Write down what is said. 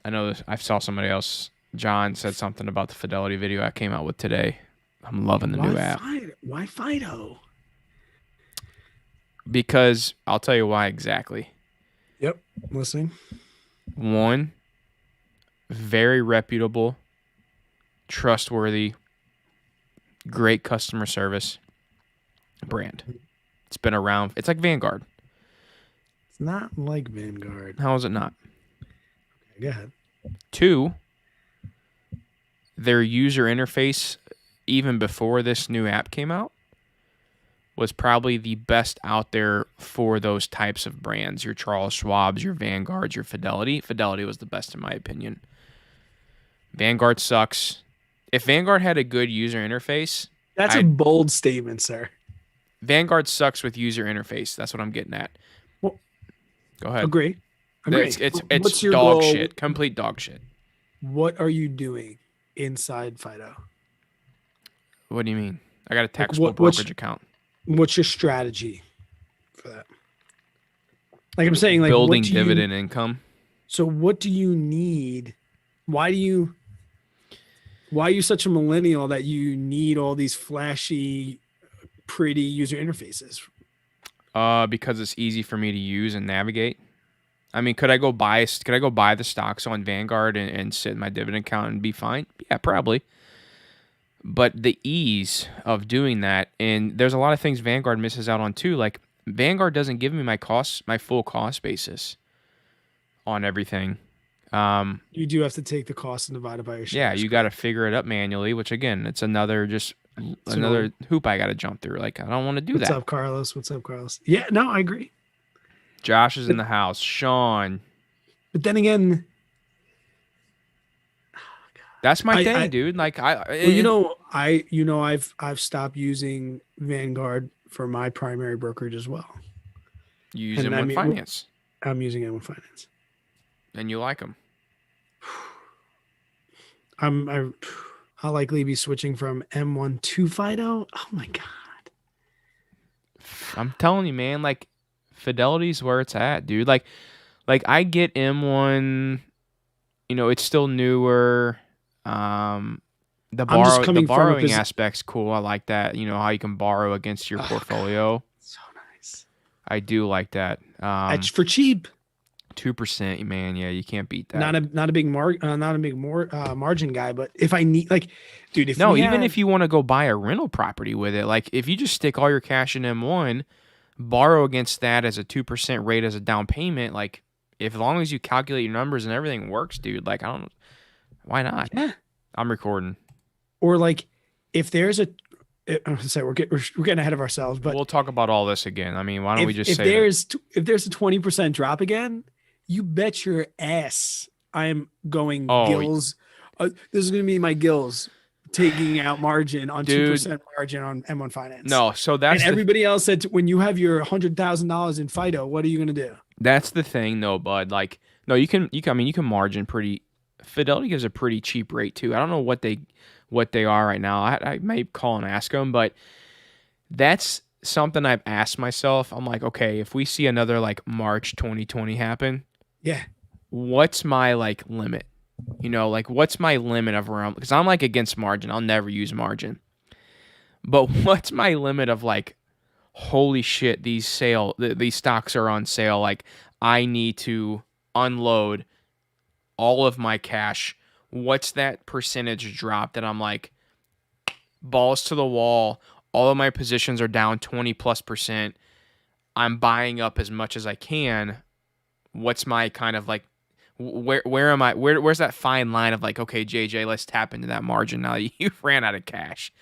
I know this, I saw somebody else. John said something about the Fidelity video I came out with today. I'm loving the new app Why Fido? because I'll tell you why exactly. Yep, I'm listening. One, very reputable, trustworthy, great customer service brand. It's been around. It's like Vanguard. It's not like Vanguard. How is it not? Okay, go ahead. Two, their user interface, even before this new app came out, was probably the best out there for those types of brands. Your Charles Schwab's, your Vanguards, your Fidelity. Fidelity was the best in my opinion. Vanguard sucks. If Vanguard had a good user interface, That's a bold statement, sir. Vanguard sucks with user interface. That's what I'm getting at. Well, Go ahead. agree. It's What's your dog goal? shit. Complete dog shit. What are you doing inside Fido? What do you mean? I got a taxable what- what's- brokerage account. What's your strategy for that? Like I'm saying, like Building what do you- dividend income. So what do you need? Why are you such a millennial that you need all these flashy, pretty user interfaces? Because it's easy for me to use and navigate. I mean, could I go buy the stocks on Vanguard and sit in my dividend account and be fine? Yeah, probably. But the ease of doing that, and there's a lot of things Vanguard misses out on too. Like Vanguard doesn't give me my full cost basis on everything. You do have to take the cost and divide it by your shares. Yeah, you got to figure it up manually, which again, it's another hoop I got to jump through. Like I don't want to do What's that. up, Carlos? What's up, Carlos? Yeah, no, I agree. Josh is in the house. Sean. But then again, That's my thing, dude. Like I've stopped using Vanguard for my primary brokerage as well. you use them with finance, I'm using it with finance. and you like them. I'll likely be switching from M1 to Fido. Oh my god. I'm telling you, man. Like Fidelity's where it's at, dude. Like I get M1. You know, it's still newer. The borrowing aspect's cool. I like that. You know how you can borrow against your portfolio. So nice. I do like that. For cheap. 2%, man. Yeah, you can't beat that. Not a big margin guy, but if I need, like, dude, if you want to go buy a rental property with it, like if you just stick all your cash in M1, borrow against that as a 2% rate as a down payment, like as long as you calculate your numbers and everything works, dude. Like I don't, why not? Yeah. I'm recording. Or like if there's a, I'm sorry, we're getting ahead of ourselves, but we'll talk about all this again. I mean, why don't we just if say if there's a 20% drop again, you bet your ass I am going gills. This is going to be my gills taking out margin on 2% margin on M1 Finance. No, so that's everybody else said when you have your $100,000 in Fido, what are you going to do? That's the thing, though, bud. Like, no, you can margin pretty. Fidelity gives a pretty cheap rate too. I don't know what they are right now. I may call and ask them, but that's something I've asked myself. I'm like, okay, if we see another like March 2020 happen, yeah, what's my like limit? You know, like what's my limit of around? Because I'm like against margin. I'll never use margin. But what's my limit of like, holy shit, these stocks are on sale. Like I need to unload all of my cash. What's that percentage drop that I'm like, balls to the wall? All of my positions are down 20+%. I'm buying up as much as I can. What's my kind of like, where am I? Where's that fine line of like, okay, JJ, let's tap into that margin now that you've ran out of cash.